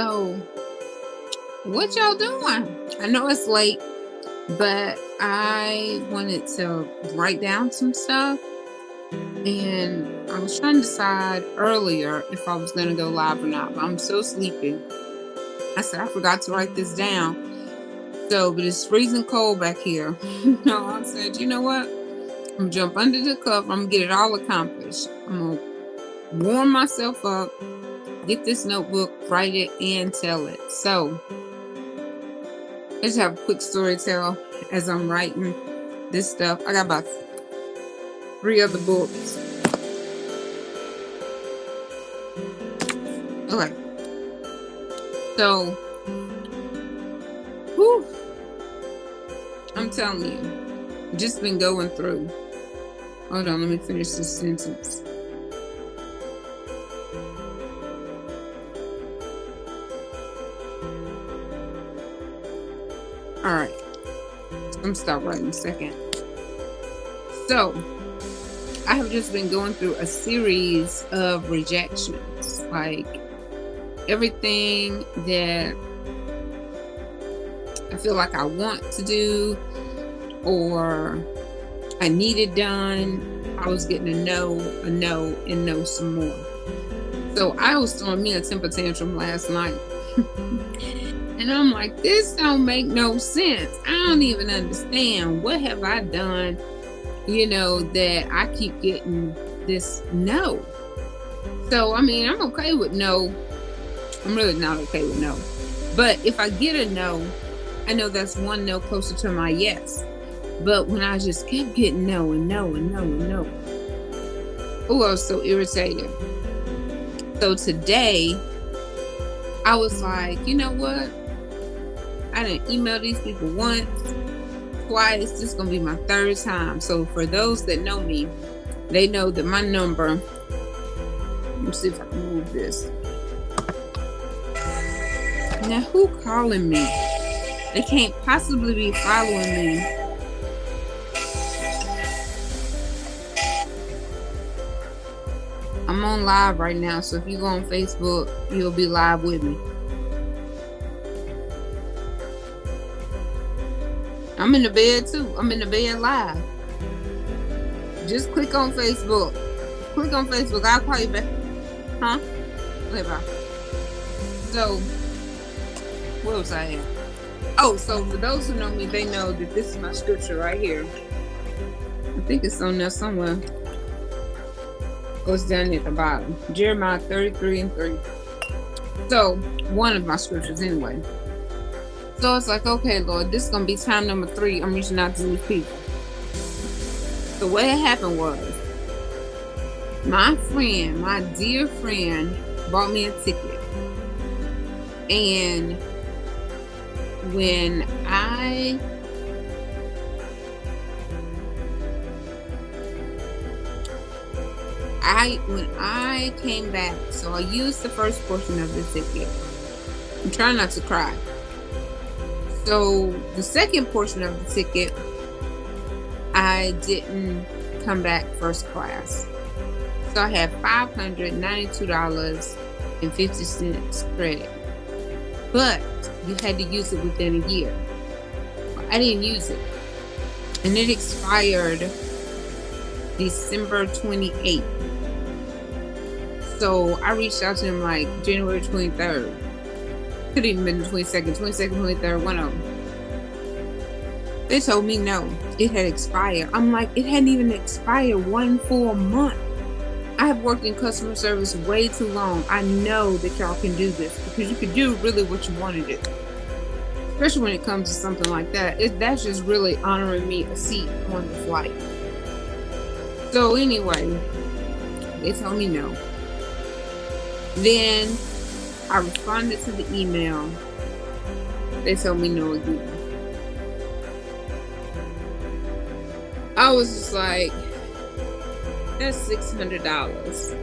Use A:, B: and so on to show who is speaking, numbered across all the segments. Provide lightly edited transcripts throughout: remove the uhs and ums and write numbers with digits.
A: So, what y'all doing? I know it's late, but I wanted to write down some stuff. And I was trying to decide earlier if I was going to go live or not, but I'm so sleepy. I said, I forgot to write this down. So, but it's freezing cold back here. No, I said, you know what? I'm going to jump under the cover. I'm going to get it all accomplished. I'm going to warm myself up, get this notebook, write it, and tell it. So, I just have a quick story to tell as I'm writing this stuff. I got about 3 other books. Okay. So, whew, I'm telling you, just been going through. Hold on, let me finish this sentence. All right. I'm gonna stop writing a second. So, I have just been going through a series of rejections. Like, everything that I feel like I want to do or I needed done, I was getting a no, and no some more. So I was throwing me a temper tantrum last night. And I'm like, this don't make no sense. I don't even understand. What have I done, that I keep getting this no? So, I mean, I'm okay with no. I'm really not okay with no. But if I get a no, I know that's one no closer to my yes. But when I just kept getting no and no and no and no, oh, I was so irritated. So today, I was like, you know what? I didn't email these people once, twice. This is going to be my 3rd time. So for those that know me, they know that my number, let me see if I can move this. Now, who calling me? They can't possibly be following me. I'm on live right now, so if you go on Facebook, you'll be live with me. I'm in the bed too. I'm in the bed live. Just click on Facebook. Click on Facebook. I'll call you back. Huh? Okay, bye. So, where was I at? Oh, so for those who know me, they know that this is my scripture right here. I think it's on there somewhere. Goes down at the bottom. Jeremiah 33:3. So, one of my scriptures anyway. So it's like, okay, Lord, this is going to be time number 3. I'm reaching out to these people. The way it happened was, my friend, my dear friend, bought me a ticket. And when I came back, so I used the first portion of the ticket. I'm trying not to cry. So the second portion of the ticket, I didn't come back first class. So I had $592.50 credit. But you had to use it within a year. I didn't use it. And it expired December 28th. So I reached out to him like January 23rd. Could have even been the 22nd, 23rd, one of them. They told me no, it had expired. I'm like, it hadn't even expired 1 full month. I have worked in customer service way too long. I know that y'all can do this because you can do really what you want to do. Especially when it comes to something like that. That's just really honoring me a seat on the flight. So anyway, they told me no. Then I responded to the email. They told me no again. I was just like, that's $600.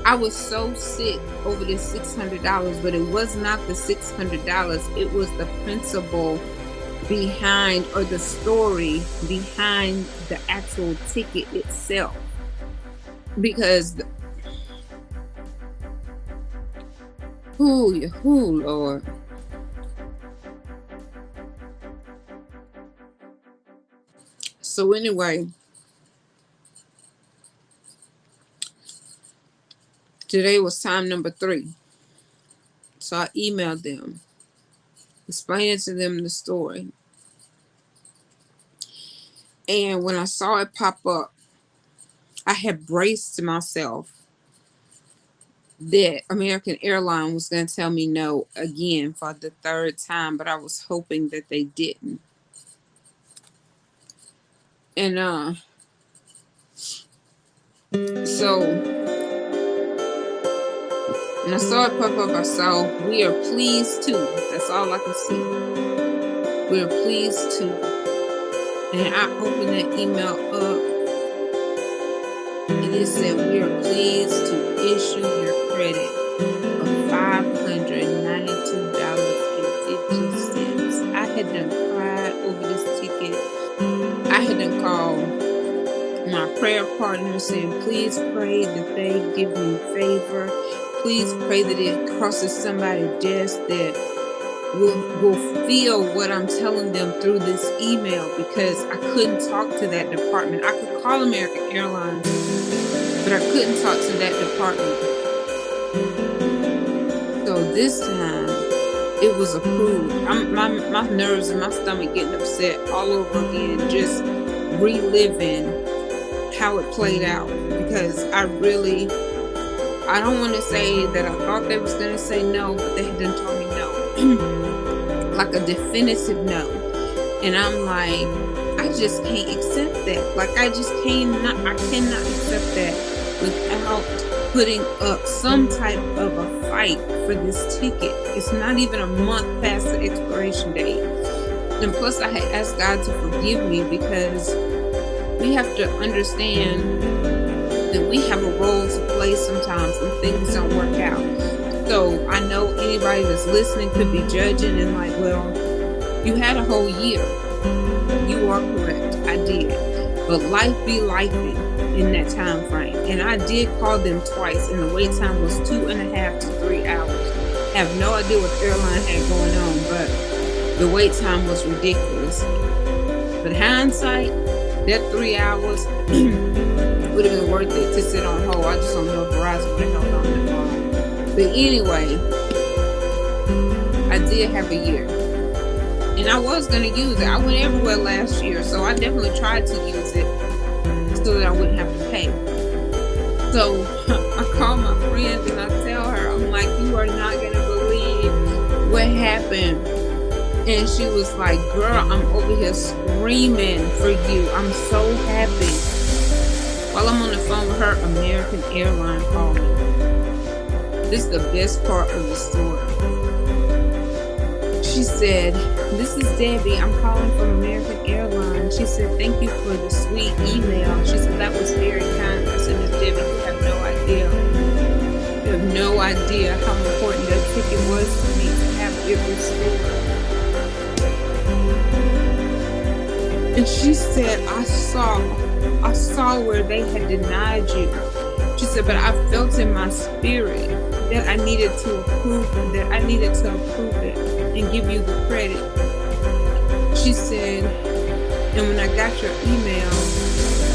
A: I was so sick over this $600, but it was not the $600. It was the principle behind, or the story behind the actual ticket itself. Because Lord. So anyway, today was time number 3. So I emailed them, explaining to them the story. And when I saw it pop up, I had braced myself that American Airlines was going to tell me no again for the 3rd time, but I was hoping that they didn't. And so when I saw it pop up, I saw, "We are pleased to." That's all I could see. "We are pleased to." And I opened that email up, and it said, "We are pleased to issue your credit of $592.50. I had done cried over this ticket. I had done called my prayer partner saying, "Please pray that they give me favor. Please pray that it crosses somebody's desk that will feel what I'm telling them through this email," because I couldn't talk to that department. I could call American Airlines, but I couldn't talk to that department. So this time it was approved. My nerves and my stomach getting upset all over again, just reliving how it played out, because I don't want to say that I thought they was going to say no, but they had done told me no. Like a definitive no. And I'm like, I just can't accept that. Like, I cannot accept that without putting up some type of a fight for this ticket. It's not even a month past the expiration date. And plus I had asked God to forgive me, because we have to understand that we have a role to play sometimes when things don't work out. So I know anybody that's listening could be judging and like, "Well, you had a whole year." You are correct, I did. But life be lifing in that time frame. And I did call them twice, and the wait time was 2.5 to 3 hours. I have no idea what the airline had going on, but the wait time was ridiculous. But hindsight, that 3 hours would have been worth it to sit on hold. I just don't know if Verizon would have held on that long. But anyway, I did have a year. And I was going to use it. I went everywhere last year, so I definitely tried to use it so that I wouldn't have to pay. So I call my friend and I tell her, I'm like, "You are not going to believe what happened." And she was like, "Girl, I'm over here screaming for you. I'm so happy." While I'm on the phone with her, American Airlines called me. This is the best part of the story. She said, "This is Debbie. I'm calling from American Airlines." She said, "Thank you for the sweet email." She said, "That was very kind." I said, "Miss Debbie, you have no idea. You have no idea how important that ticket was to me to have it restored." And she said, I saw where they had denied you." She said, "But I felt in my spirit that I needed to approve it and give you the credit." She said, "And when I got your email,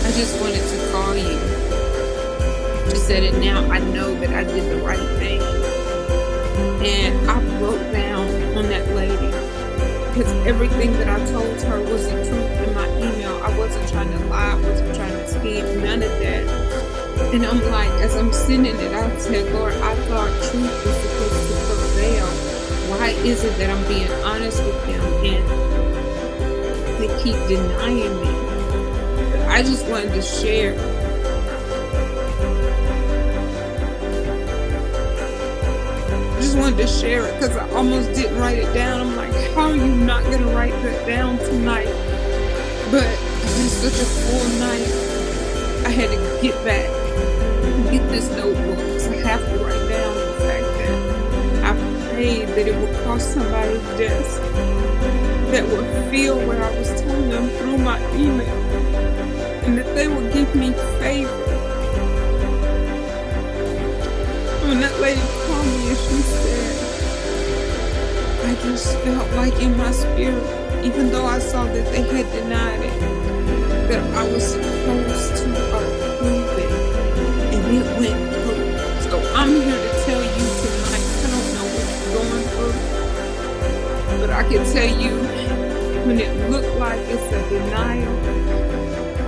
A: I just wanted to call you." She said, "And now I know that I did the right thing." And I broke down on that lady, because everything that I told her was the truth in my email. I wasn't trying to lie. I wasn't trying to scheme. None of that. And I'm like, as I'm sending it, I said, "Lord, I thought truth was supposed to prevail. Why is it that I'm being honest with them and they keep denying me?" I just wanted to share. Wanted to share it because I almost didn't write it down. I'm like, how are you not going to write that down tonight? But it's been such a full night. I had to get back, get this notebook, because I have to write down the fact that I prayed that it would cross somebody's desk that would feel what I was telling them through my email, and that they would give me favor. When that lady called me and she said, I just felt like in my spirit, even though I saw that they had denied it, that I was supposed to approve it, and it went through. So I'm here to tell you tonight, I don't know what you're going through, but I can tell you, when it looks like it's a denial,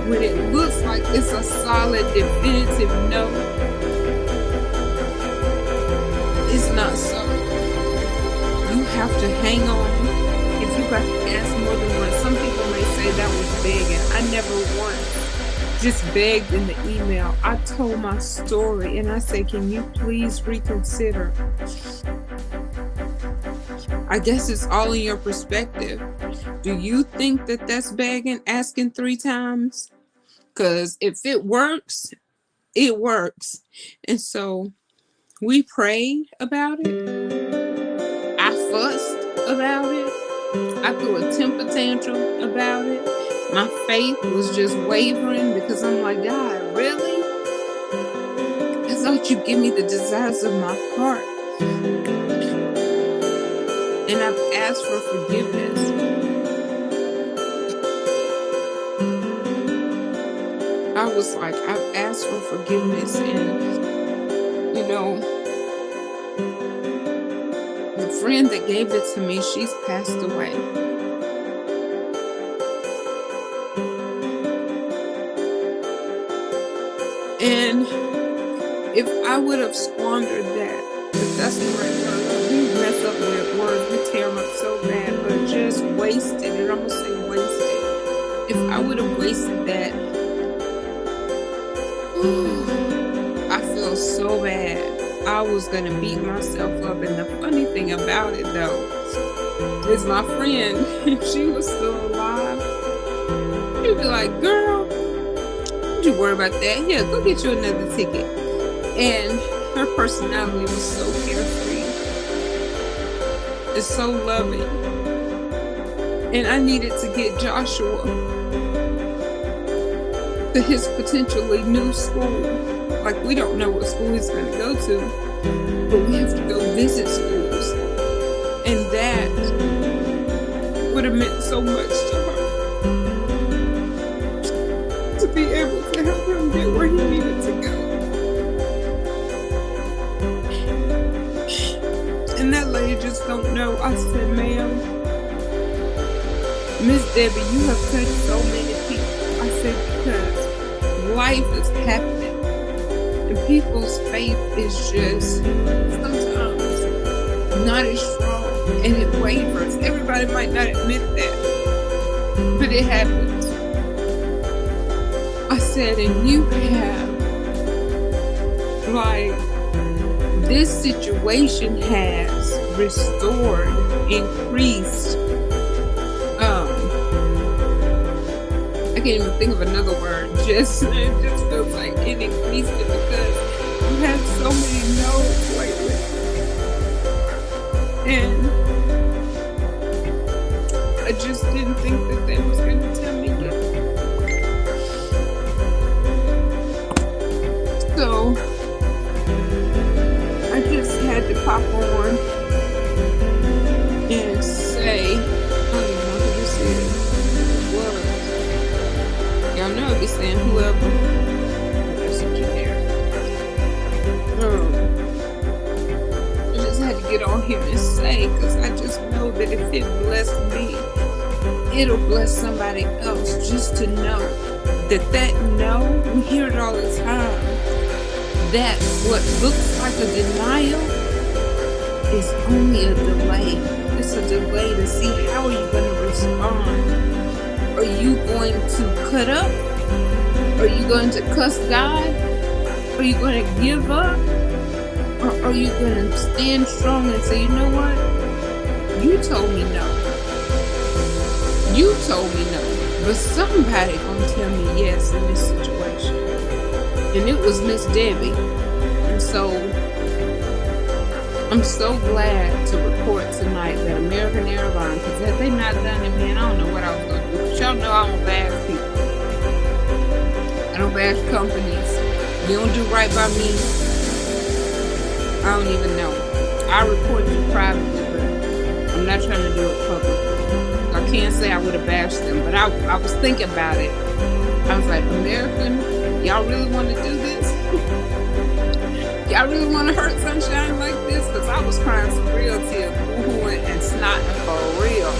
A: when it looks like it's a solid, definitive no, it's not so. You have to hang on. If you got to ask more than once, some people may say that was begging. I never once just begged in the email. I told my story and I said, can you please reconsider? I guess it's all in your perspective. Do you think that that's begging, asking 3 times? Because if it works, it works. And so we prayed about it. I fussed about it. I threw a temper tantrum about it. My faith was just wavering because I'm like, God, really? I thought you'd give me the desires of my heart. And I've asked for forgiveness. I was like, I've asked for forgiveness, and the friend that gave it to me, she's passed away. And if I would have squandered that, if that's the right word, we mess up with words, we tear them up so bad, but just wasted it. I'm gonna say wasted. If I would have wasted that, I feel so bad. I was gonna beat myself up. And the funny thing about it though, is my friend, if she was still alive, she'd be like, girl, don't you worry about that. Yeah, go get you another ticket. And her personality was so carefree. It's so loving. And I needed to get Joshua to his potentially new school. Like, we don't know what school he's going to go to, but we have to go visit schools. And that would have meant so much to her. To be able to help him get where he needed to go. And that lady just don't know. I said, ma'am, Miss Debbie, you have touched so many people. I said, because life is happening. And people's faith is just sometimes not as strong, and it wavers. Everybody might not admit that, but it happens. I said, and you have, like, this situation has restored, increased. I can't even think of another word. It just feels like it increased it because you had so many no's lately. And I just didn't think that they was going to tell me yet. So I just had to pop on and say, I don't even know who this is. Y'all know I'll be saying whoever. That's a generic. I just had to get on here and say, because I just know that if it blessed me, it'll bless somebody else, just to know that no, we hear it all the time, that what looks like a denial is only a delay. It's a delay to see how are you going to respond. Are you going to cut up? Are you going to cuss God? Are you going to give up? Or are you going to stand strong and say, you know what? You told me no. You told me no. But somebody going to tell me yes in this situation. And it was Miss Debbie. And so I'm so glad to report tonight that American Airlines, because had they not done it, man, I don't know what I was going to do. But y'all know I don't bash people. I don't bash companies. You don't do right by me, I don't even know. I report you privately, but I'm not trying to do it publicly. I can't say I would have bashed them, but I was thinking about it. I was like, American, y'all really want to do this? Y'all really want to hurt Sunshine like this? Because I was crying for real tears, boohooing and snotting for real.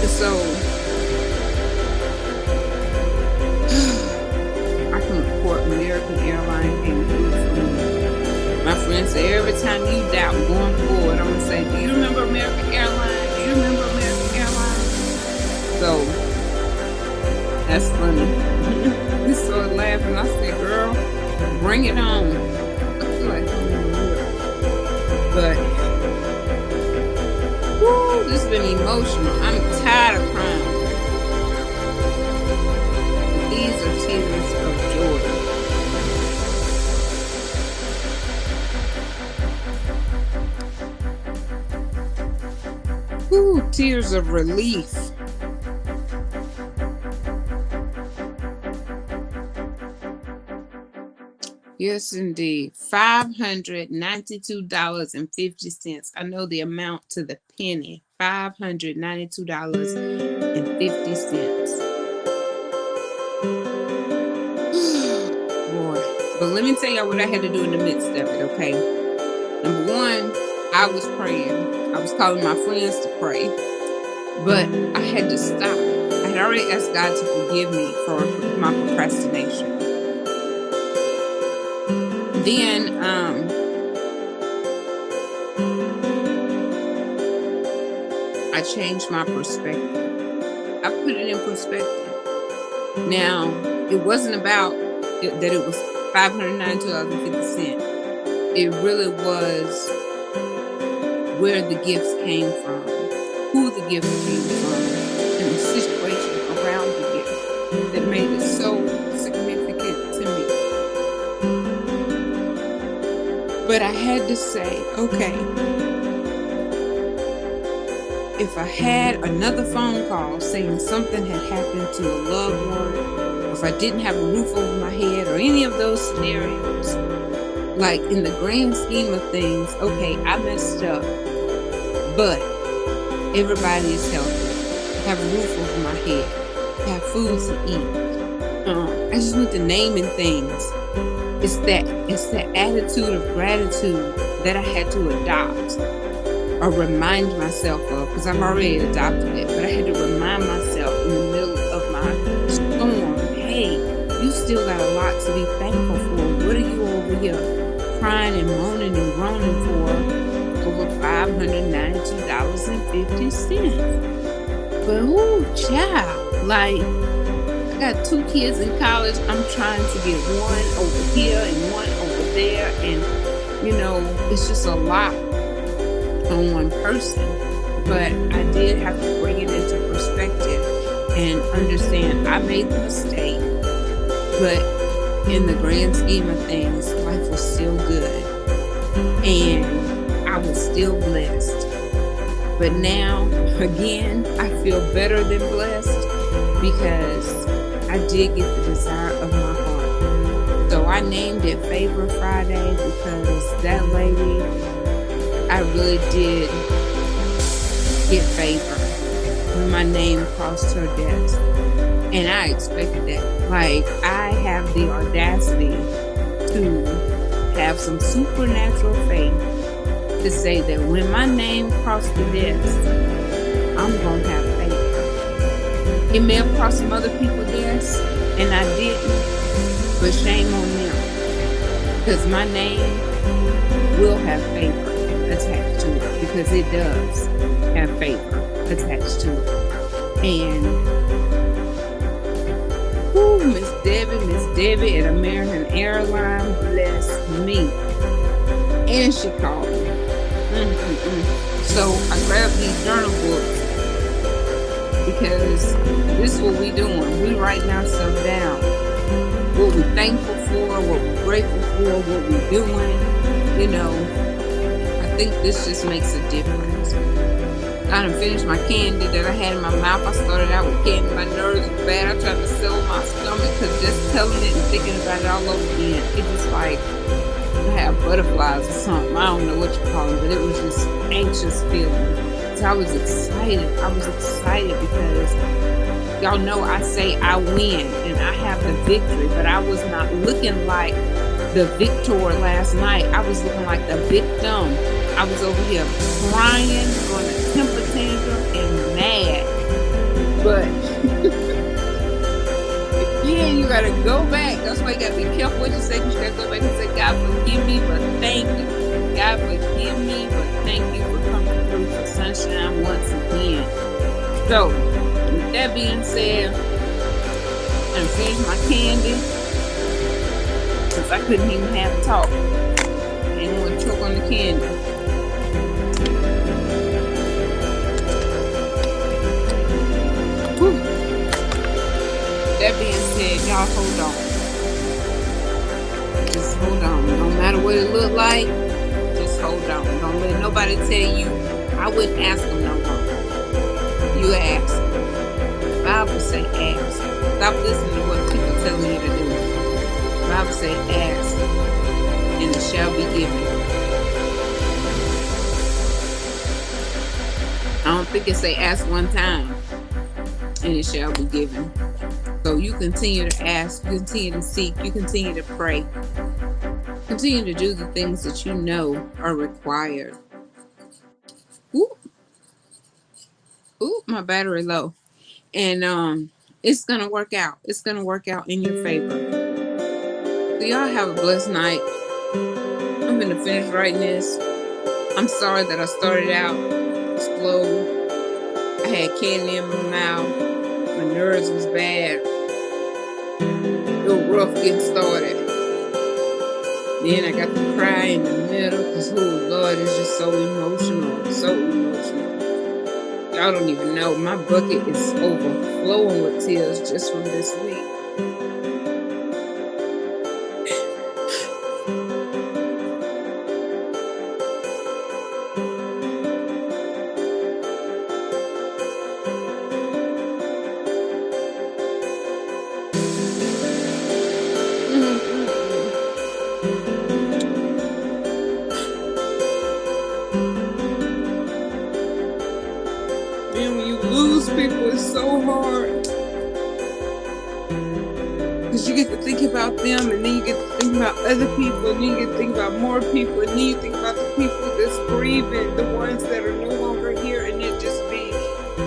A: And so I can report American Airlines came through for me. My friend said, every time you doubt going forward, I'm going to say, do you remember American Airlines? Do you remember American Airlines? So that's funny. We started laughing. I said, girl, bring it on. I feel like but woo, this has been emotional. I'm tired of crying. These are tears of joy. Woo, tears of relief. Yes, indeed. $592.50. I know the amount to the penny. $592.50. Boy. But let me tell you what I had to do in the midst of it, okay? Number one, I was praying. I was calling my friends to pray. But I had to stop. I had already asked God to forgive me for my procrastination. Then I changed my perspective. I put it in perspective. Now, it wasn't about that it was $592.50. It really was where the gifts came from, who the gifts came from, and the situation around the gift that made it so significant to me. But I had to say, okay, if I had another phone call saying something had happened to a loved one, or if I didn't have a roof over my head, or any of those scenarios, like in the grand scheme of things, okay, I messed up, but everybody is healthy. I have a roof over my head. I have food to eat. I just went to naming things. It's that attitude of gratitude that I had to adopt or remind myself of, because I've already adopted it, but I had to remind myself in the middle of my storm, hey, you still got a lot to be thankful for. What are you over here crying and moaning and groaning for over $592.50? But ooh, child, like, I got 2 kids in college. I'm trying to get one over here and one over there. And, you know, it's just a lot on one person. But I did have to bring it into perspective and understand I made the mistake. But in the grand scheme of things, life was still good. And I was still blessed. But now, again, I feel better than blessed because I did get the desire of my heart. So I named it Favor Friday because that lady, I really did get favor when my name crossed her desk. And I expected that. Like, I have the audacity to have some supernatural faith to say that when my name crossed the desk, I'm going to have faith. It may have crossed some other people's desks, and I didn't, but shame on them. Because my name will have favor attached to it, because it does have favor attached to it. And Miss Debbie at American Airlines blessed me. And she called me. So I grabbed these journal books because this is what we doing. We writing ourselves down. What we're thankful for, what we're grateful for, what we're doing. You know, I think this just makes a difference. I done finished my candy that I had in my mouth. I started out with candy. My nerves were bad. I tried to settle my stomach because just telling it and thinking about it all over again, it just like I had butterflies or something. I don't know what you call them, but it was just anxious feeling. So I was excited. I was excited because y'all know I say I win and I have the victory, but I was not looking like the victor last night. I was looking like the victim. I was over here crying, on a temper tantrum, and mad. But again, you gotta go back. That's why you gotta be careful what you say. You gotta go back and say, God forgive me, but thank you. God forgive me, but thank you for coming through for sunshine once again. So, with that being said, I'm finished my candy because I couldn't even have a talk. I didn't want to choke on the candy. Whew. That being said, y'all hold on. Just hold on. No matter what it look like, just hold on. Don't let nobody tell you. I wouldn't ask them no more. You ask. The Bible say ask. Stop listening to what people telling you to do. The Bible say ask, and it shall be given. I don't think it say ask one time, and it shall be given. So you continue to ask, you continue to seek, you continue to pray. Continue to do the things that you know are required. Ooh, my battery low. And it's gonna work out. It's gonna work out in your favor. So y'all have a blessed night. I'm gonna finish writing this. I'm sorry that I started out slow. I had candy in my mouth. My nerves was bad. It was rough getting started. Then I got to cry in the middle because, oh Lord, it's just so emotional. So emotional. Y'all don't even know. My bucket is overflowing with tears just from this week. People is so hard because you get to think about them, and then you get to think about other people, and then you get to think about more people, and then you think about the people that's grieving, the ones that are no longer here, and it just be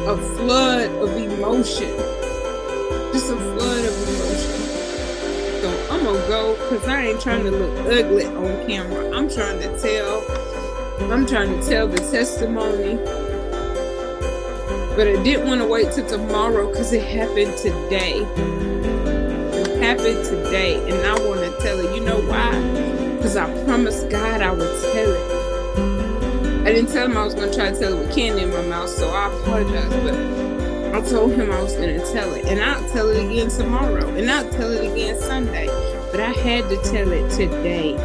A: a flood of emotion, just a flood of emotion. So I'm gonna go because I ain't trying to look ugly on camera. I'm trying to tell the testimony. But I didn't want to wait till tomorrow because it happened today. It happened today. And I want to tell it. You know why? Because I promised God I would tell it. I didn't tell him I was going to try to tell it with candy in my mouth, so I apologize. But I told him I was going to tell it. And I'll tell it again tomorrow. And I'll tell it again Sunday. But I had to tell it today.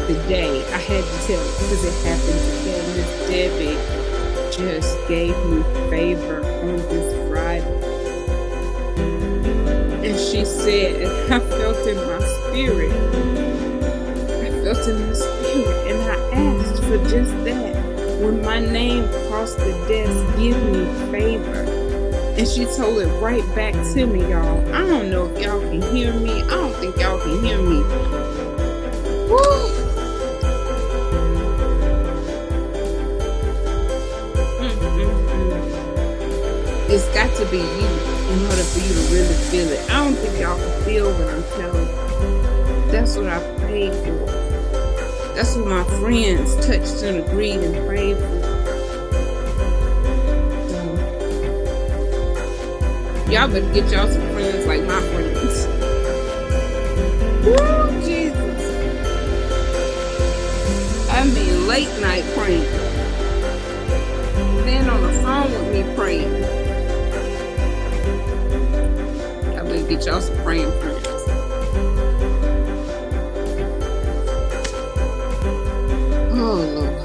A: Today. I had to tell it because it happened today. Miss Debbie just gave me favor on this Friday. And she said, and I felt in my spirit. I felt in my spirit. And I asked for just that. When my name crossed the desk, give me favor. And she told it right back to me, y'all. I don't know if y'all can hear me. I don't think y'all can hear me. Woo! It's got to be you in order for you to really feel it. I don't think y'all can feel what I'm telling you. That's what I prayed for. That's what my friends touched and agreed and prayed for. So, y'all better get y'all some friends like my friends. Woo, Jesus. I mean, late night praying. Stand on the phone with me praying. Get y'all some praying friends. Oh Lord.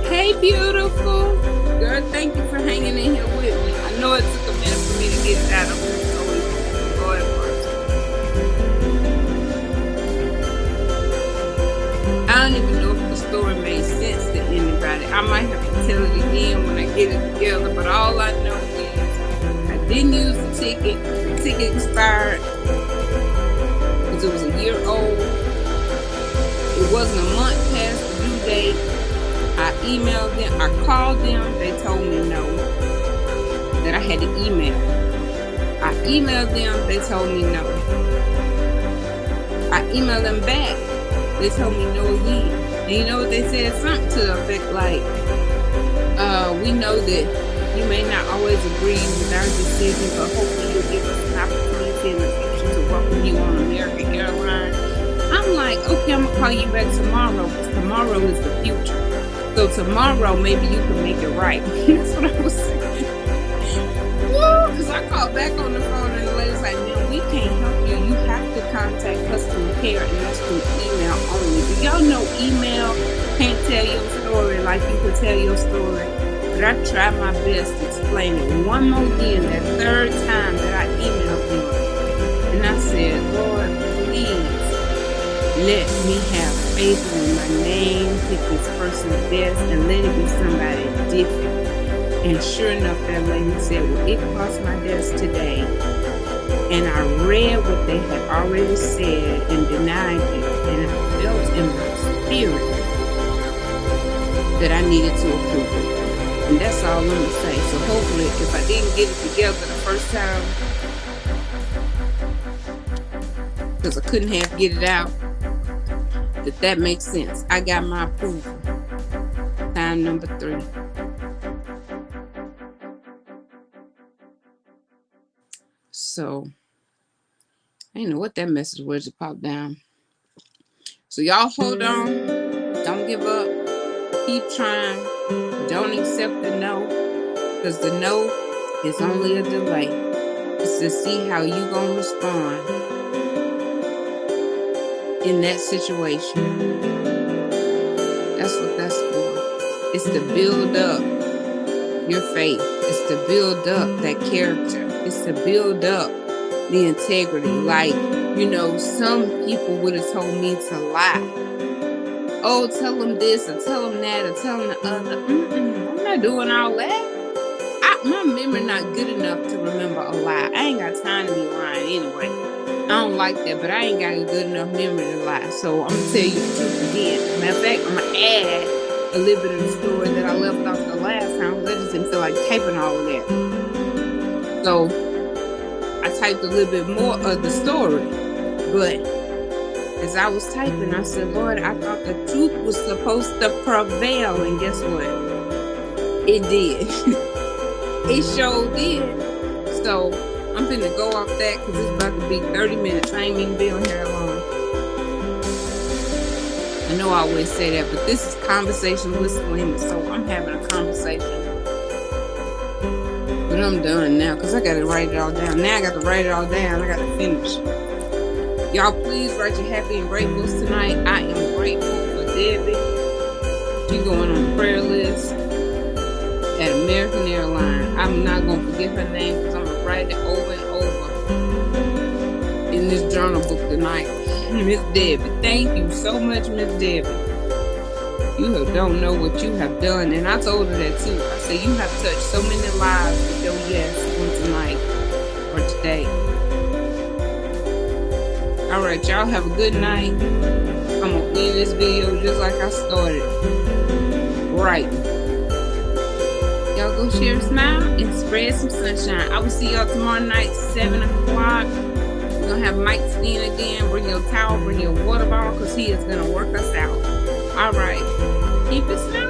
A: Hey beautiful girl, thank you for hanging in here with me. I know it took a minute for me to get out of this, so go at first. I don't even know if the story made sense to anybody. I might have to tell it again get it together. But all I know is I didn't use the ticket. The ticket expired because it was a year old. It wasn't a month past the due date. I emailed them. I called them. They told me no, that I had to email. I emailed them. They told me no. I emailed them back. They told me no again. And you know what they said? Something to the effect like, we know that you may not always agree with our decision, but hopefully you'll give us an opportunity in the future to welcome you on American Airlines. I'm like, okay, I'm going to call you back tomorrow, because tomorrow is the future. So tomorrow, maybe you can make it right. That's what I was saying. Woo! Because I called back on the phone and the lady's like, no, we can't help you. You have to contact customer care, and that's through email only. Do y'all know email can't tell your story like you could tell your story? But I tried my best to explain it one more again, that third time that I emailed them. And I said, Lord, please let me have favor in my name, pick this person's desk, and let it be somebody different. And sure enough, that lady said, well, it crossed my desk today. And I read what they had already said and denied it. And I felt in my spirit that I needed to approve it. And that's all I'm going to say. So hopefully, if I didn't get it together the first time, because I couldn't get it out, that makes sense. I got my approval. Time number 3. So, I didn't know what that message was that popped down. So y'all hold on. Don't give up. Keep trying. Don't accept the no, because the no is only a delay. It's to see how you gonna respond in that situation. That's what that's for. It's to build up your faith. It's to build up that character. It's to build up the integrity. Like, you know, some people would have told me to lie. Oh, tell them this or tell them that or tell them the other. I'm not doing all that. My memory not good enough to remember a lie. I ain't got time to be lying anyway. I don't like that, but I ain't got a good enough memory to lie. So I'm going to tell you the truth again. Matter of fact, I'm going to add a little bit of the story that I left off the last time, because I just didn't feel like typing all of that. So I typed a little bit more of the story. But as I was typing, I said, Lord, I thought the truth was supposed to prevail. And guess what? It did. It sure did. So I'm finna go off that, because it's about to be 30 minutes. I ain't even been on here long. I know I always say that, but this is Conversation with Celena, so I'm having a conversation. But I'm done now, because I got to write it all down. Now I got to write it all down. I got to finish. Y'all, please write your happy and gratefuls tonight. I am grateful for Debbie. She's going on the prayer list at American Airlines. I'm not going to forget her name, because I'm going to write it over and over in this journal book tonight. Miss Debbie. Thank you so much, Miss Debbie. You don't know what you have done. And I told her that too. I said, you have touched so many lives with your yes on tonight or today. All right, y'all have a good night. I'm going to end this video just like I started. Right. Y'all go share a smile and spread some sunshine. I will see y'all tomorrow night, 7 o'clock. We're going to have Mike's in again. Bring your towel, bring your water bottle, because he is going to work us out. All right. Keep it smiling.